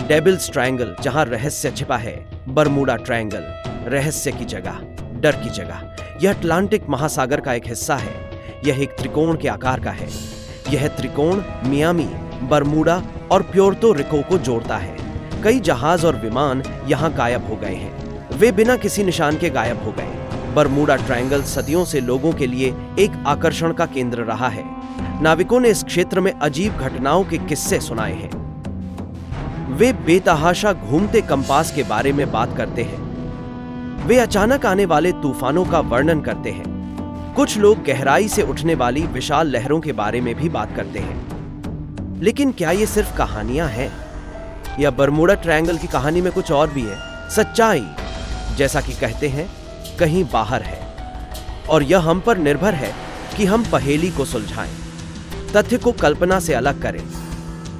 Devils triangle, जहां रहस्य छिपा है। बरमूडा ट्रायंगल, रहस्य की जगह, डर की जगह। यह अटलांटिक महासागर का एक हिस्सा है। यह एक त्रिकोण के आकार का है। यह त्रिकोण मियामी, बरमूडा और प्योर्तो रिको को जोड़ता है। कई जहाज और विमान यहां गायब हो गए हैं। वे बिना किसी निशान के गायब हो गए। बरमूडा ट्रायंगल सदियों से लोगों के लिए एक आकर्षण का केंद्र रहा है। नाविकों ने इस क्षेत्र में अजीब घटनाओं के किस्से सुनाए हैं। वे बेतहाशा घूमते कंपास के बारे में बात करते हैं। वे अचानक आने वाले तूफानों का वर्णन करते हैं। कुछ लोग गहराई से उठने वाली विशाल लहरों के बारे में भी बात करते हैं। लेकिन क्या ये सिर्फ कहानियां हैं, या बरमूडा ट्रायंगल की कहानी में कुछ और भी है? सच्चाई, जैसा कि कहते हैं, कहीं बाहर है, और यह हम पर निर्भर है कि हम पहेली को सुलझाएं, तथ्य को कल्पना से अलग करें,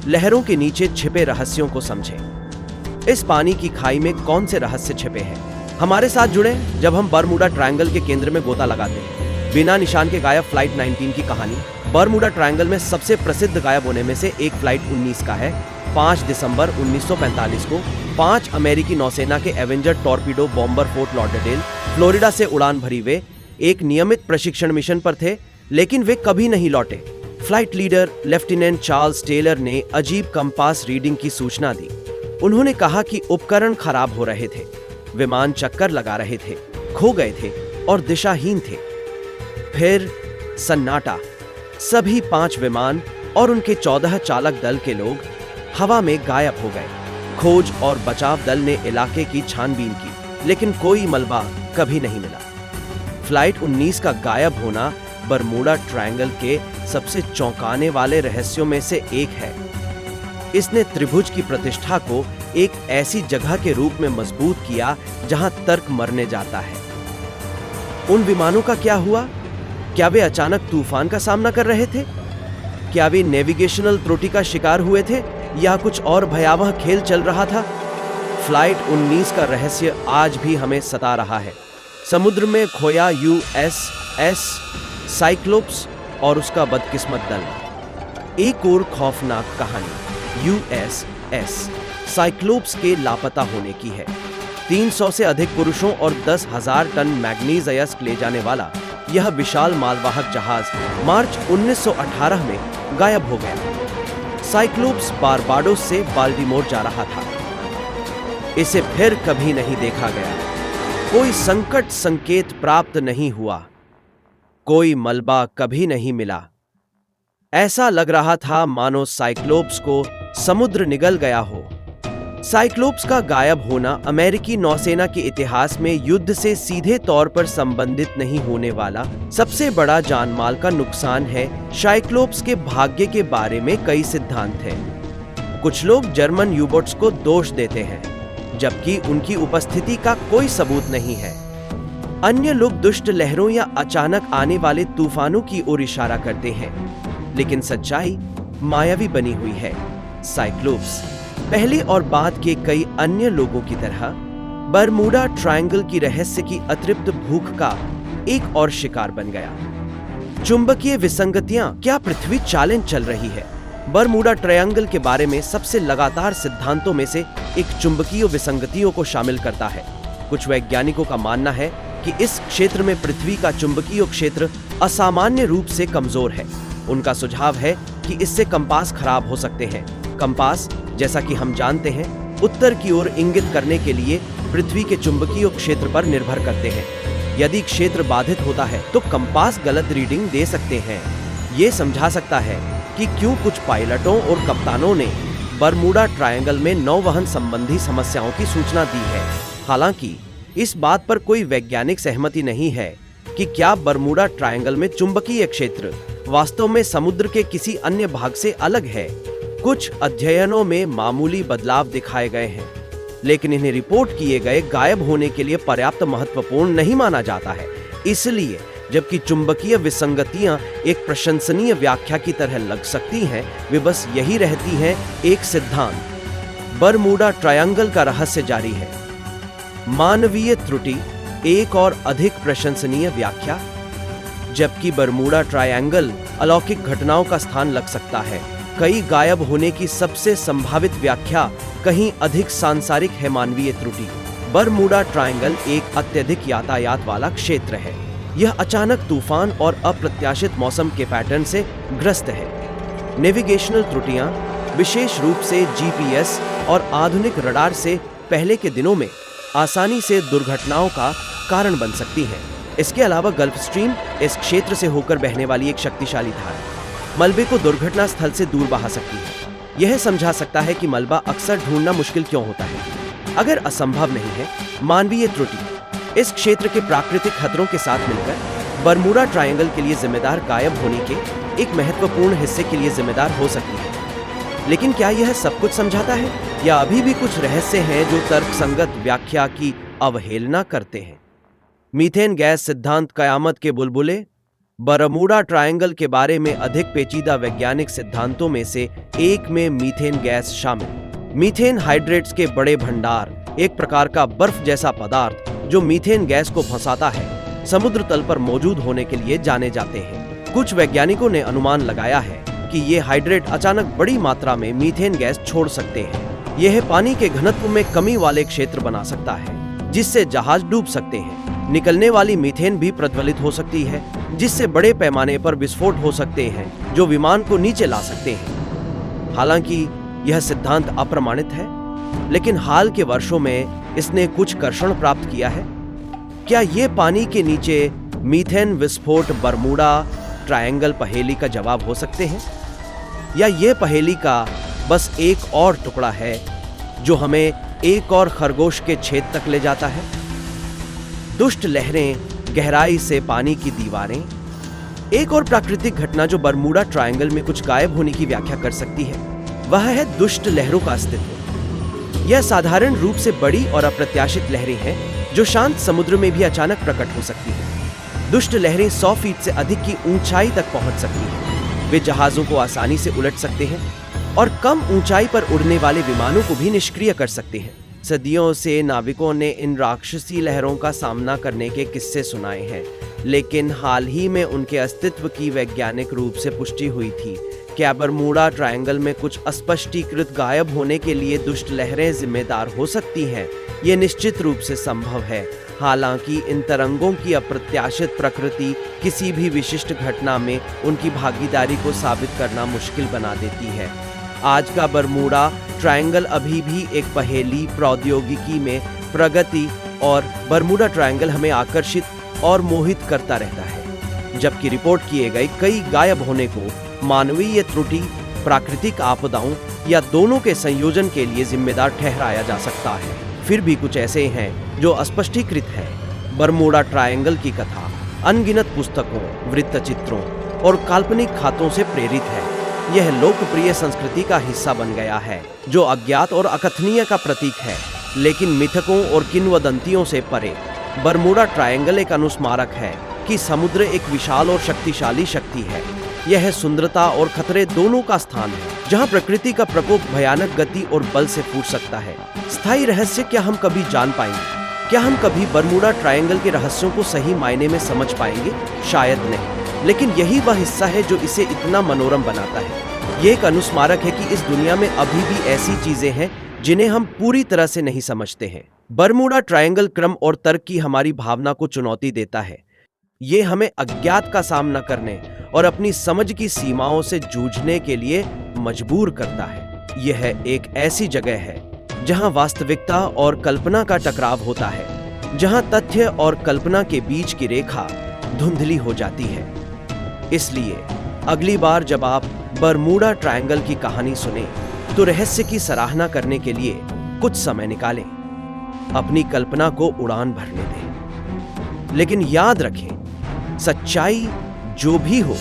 लहरों के नीचे छिपे रहस्यों को समझें। इस पानी की खाई में कौन से रहस्य छिपे हैं? हमारे साथ जुड़े जब हम बरमूडा ट्रायंगल के केंद्र में गोता लगाते हैं। बिना निशान के गायब फ्लाइट 19 की कहानी। बरमूडा ट्रायंगल में सबसे प्रसिद्ध गायब होने में से एक फ्लाइट 19 का है। 5 दिसंबर 1945 को 5 अमेरिकी नौसेना के Avenger torpedo bomber fort Lauderdale, Florida से उड़ान भरी वे एक नियमित प्रशिक्षण मिशन पर थे, लेकिन वे कभी नहीं लौटे। Flight leader lieutenant Charles Taylor ने अजीब कंपास रीडिंग की सूचना दी। उन्होंने कहा कि उपकरण खराब हो रहे थे, विमान चक्कर लगा रहे थे, खो गए थे और दिशाहीन थे। फिर सन्नाटा। सभी 5 विमान और उनके 14 चालक दल के लोग हवा में गायब हो गए। खोज और बचाव दल ने इलाके की छानबीन की, लेकिन कोई मलबा कभी नहीं मिला। फ्लाइट 19 का गायब होना बरमूडा ट्रायंगल के सबसे चौंकाने वाले रहस्यों में से एक है। इसने त्रिभुज की प्रतिष्ठा को एक ऐसी जगह के रूप में मजबूत किया जहां तर्क मरने जाता है। उन विमानों का क्या हुआ? क्या वे अचानक तूफान का सामना कर रहे थे? क्या वे नेविगेशनल त्रुटि का शिकार हुए थे, या कुछ और भयावह खेल चल रहा था? फ्लाइट 19 का रहस्य आज भी हमें सता रहा है। समुद्र में खोया USS साइक्लोप्स और उसका बदकिस्मत दल। एक और खौफनाक कहानी USS साइक्लोप्स के लापता होने की है। 300 से अधिक पुरुषों और 10,000 टन मैग्नीज ले जाने वाला यह विशाल मालवाहक जहाज मार्च 1918 में गायब हो गया। साइक्लोप्स बारबाडोस से बाल्टीमोर जा रहा था। इसे फिर कभी नहीं देखा गया। कोई संकट संकेत प्राप्त नहीं हुआ। कोई मलबा कभी नहीं मिला। ऐसा लग रहा था मानो साइक्लोप्स को समुद्र निगल गया हो। साइक्लोप्स का गायब होना अमेरिकी नौसेना के इतिहास में युद्ध से सीधे तौर पर संबंधित नहीं होने वाला सबसे बड़ा जानमाल का नुकसान है। साइक्लोप्स के भाग्य के बारे में कई सिद्धांत हैं। कुछ लोग जर्मन यूबोट्स को दोष देते हैं, जबकि उनकी उपस्थिति का कोई सबूत नहीं है। अन्य लोग दुष्ट लहरों या अचानक आने वाले तूफानों की ओर इशारा करते हैं, लेकिन सच्चाई मायावी बनी हुई है। साइक्लोप्स पहले और बाद के कई अन्य लोगों की तरह बरमूडा ट्रायंगल की रहस्य की अतृप्त भूख का एक और शिकार बन गया। चुंबकीय विसंगतियां, क्या पृथ्वी चालन चल रही है? बरमूडा ट्रायंगल के बारे में सबसे लगातार सिद्धांतों में से एक चुंबकीय विसंगतियों को शामिल करता है। कुछ वैज्ञानिकों का मानना है कि इस क्षेत्र में पृथ्वी का चुंबकीय क्षेत्र असामान्य रूप से कमजोर है। उनका सुझाव है कि इससे कंपास खराब हो सकते हैं। कंपास, जैसा कि हम जानते हैं, उत्तर की ओर इंगित करने के लिए पृथ्वी के चुंबकीय क्षेत्र पर निर्भर करते हैं। यदि क्षेत्र बाधित होता है तो कंपास गलत रीडिंग दे सकते हैं। ये समझा सकता है कि क्यों कुछ पायलटों और कप्तानों ने बरमूडा ट्रायंगल में नौवहन संबंधी समस्याओं की सूचना दी है। हालांकि इस बात पर कोई वैज्ञानिक सहमति नहीं है कि क्या बरमूडा ट्रायंगल में चुंबकीय क्षेत्र वास्तव में समुद्र के किसी अन्य भाग से अलग है। कुछ अध्ययनों में मामूली बदलाव दिखाए गए हैं, लेकिन इन्हें रिपोर्ट किए गए गायब होने के लिए पर्याप्त महत्वपूर्ण नहीं माना जाता है। इसलिए जबकि चुंबकीय विसंगतियां एक प्रशंसनीय व्याख्या की तरह लग सकती हैं, वे बस यही रहती हैं, एक सिद्धांत। बरमूडा ट्रायंगल का रहस्य जारी है। मानवीय त्रुटि, एक और अधिक प्रशंसनीय व्याख्या। जबकि बरमूडा ट्रायंगल अलौकिक घटनाओं का स्थान लग सकता है, कई गायब होने की सबसे संभावित व्याख्या कहीं अधिक सांसारिक है मानवीय त्रुटि। बरमूडा ट्रायंगल एक अत्यधिक यातायात वाला क्षेत्र है। यह अचानक तूफान और अप्रत्याशित मौसम के पैटर्न से ग्रस्त है। नेविगेशनल त्रुटियां, विशेष रूप से जीपीएस और आधुनिक रडार से पहले के दिनों में आसानी से दुर्घटनाओं का कारण बन सकती हैं। इसके अलावा गल्फ स्ट्रीम इस क्षेत्र से होकर बहने वाली एक शक्तिशाली धारा मलबे को दुर्घटना स्थल से दूर बहा सकती है। यह समझा सकता है कि मलबा अक्सर ढूंढना मुश्किल क्यों होता है। अगर असंभव नहीं है, मानवीय त्रुटि इस क्षेत्र के प्राकृतिक खतरों के साथ मिलकर बरमूडा ट्रायंगल के लिए जिम्मेदार गायब होने के एक महत्वपूर्ण हिस्से के लिए जिम्मेदार हो सकती है। लेकिन क्या यह सब कुछ समझाता है, या अभी भी कुछ रहस्य हैं जो तर्कसंगत व्याख्या की अवहेलना करते हैं? मीथेन गैस सिद्धांत कयामत के बुलबुले। बरमूडा ट्रायंगल के बारे में अधिक पेचीदा वैज्ञानिक सिद्धांतों में से एक में मीथेन गैस शामिल। मीथेन हाइड्रेट्स के बड़े भंडार, एक प्रकार का बर्फ जैसा पदार्थ जो मीथेन गैस को फंसाता है, समुद्र तल पर मौजूद होने के लिए जाने जाते हैं। कुछ वैज्ञानिकों ने अनुमान लगाया है कि ये हाइड्रेट अचानक बड़ी मात्रा में मीथेन गैस छोड़ सकते हैं। यह पानी के घनत्व में कमी वाले क्षेत्र बना सकता है, जिससे जहाज डूब सकते हैं। निकलने वाली मीथेन भी प्रज्वलित हो सकती है, जिससे बड़े पैमाने पर विस्फोट हो सकते हैं जो विमान को नीचे ला सकते हैं। हालांकि यह सिद्धांत अप्रमाणित है, लेकिन हाल के वर्षों में इसने कुछ कर्षण प्राप्त किया है। क्या ये पानी के नीचे मीथेन विस्फोट बरमूडा ट्रायंगल पहेली का जवाब हो सकते हैं, या ये पहेली का बस एक और टुकड़ा है जो हमें एक और खरगोश के छेद तक ले जाता है? दुष्ट लहरें, गहराई से पानी की दीवारें। एक और प्राकृतिक घटना जो बरमूडा ट्रायंगल में कुछ गायब होने की व्याख्या कर सकती है, वह है दुष्ट लहरों का अस्तित्व। यह साधारण रूप से बड़ी और अप्रत्याशित लहरें हैं जो शांत समुद्र में भी अचानक प्रकट हो सकती हैं। दुष्ट लहरें 100 फीट से अधिक की ऊंचाई तक पहुंच सकती हैं। वे जहाजों को आसानी से उलट सकते हैं और कम ऊंचाई पर उड़ने वाले विमानों को भी निष्क्रिय कर सकते हैं। सदियों से नाविकों ने इन राक्षसी लहरों का सामना करने के किस्से सुनाए हैं, लेकिन हाल ही में उनके अस्तित्व की वैज्ञानिक रूप से पुष्टि हुई थी। क्या बरमूडा ट्रायंगल में कुछ अस्पष्टीकृत गायब होने के लिए दुष्ट लहरें जिम्मेदार हो सकती हैं? ये निश्चित रूप से संभव है। हालांकि इन तरंगों की अप्रत्याशित प्रकृति किसी भी विशिष्ट घटना में उनकी भागीदारी को साबित करना मुश्किल बना देती है। आज का बरमूडा ट्रायंगल अभी भी एक पहेली प्रौद्योगिकी में प्रगति, और बरमूडा ट्रायंगल हमें आकर्षित और मोहित करता रहता है, जबकि रिपोर्ट किए गए कई गायब होने को मानवीय त्रुटि, प्राकृतिक आपदाओं या दोनों के संयोजन के लिए जिम्मेदार ठहराया जा सकता है। फिर भी कुछ ऐसे हैं जो अस्पष्टीकृत है। बरमूडा ट्रायंगल की कथा अनगिनत पुस्तकों, वृत्तचित्रों और काल्पनिक खातों से प्रेरित है। यह लोकप्रिय संस्कृति का हिस्सा बन गया है जो अज्ञात और अकथनीय का प्रतीक है। लेकिन मिथकों और किंवदंतियों से परे बरमूडा ट्रायंगल एक अनुस्मारक है कि समुद्र एक विशाल और शक्तिशाली शक्ति है। यह सुंदरता और खतरे दोनों का स्थान है, जहां प्रकृति का प्रकोप भयानक गति और बल से फूट सकता है। स्थायी रहस्य क्या हम कभी जान पाएंगे? क्या हम कभी बरमूडा ट्रायंगल के रहस्यों को सही मायने में समझ पाएंगे? शायद नहीं, लेकिन यही वह हिस्सा है जो इसे इतना मनोरम बनाता है। ये एक अनुस्मारक है कि इस दुनिया में अभी भी ऐसी चीजें हैं जिन्हें हम पूरी तरह से नहीं समझते हैं। बरमूडा ट्रायंगल क्रम और तर्क की हमारी भावना को चुनौती देता है। ये हमें अज्ञात का सामना करने और अपनी समझ की सीमाओं से जूझने के लिए मजबूर करता है। यह एक ऐसी जगह है जहां वास्तविकता और कल्पना का टकराव होता है, जहां तथ्य और कल्पना के बीच की रेखा धुंधली हो जाती है। इसलिए अगली बार जब आप बरमूडा ट्रायंगल की कहानी सुने, तो रहस्य की सराहना करने के लिए कुछ समय निकालें, अपनी कल्पना को उड़ान भरने दें। लेकिन याद रखें, सच्चाई जो भी हो,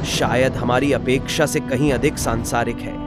शायद हमारी अपेक्षा से कहीं अधिक सांसारिक है।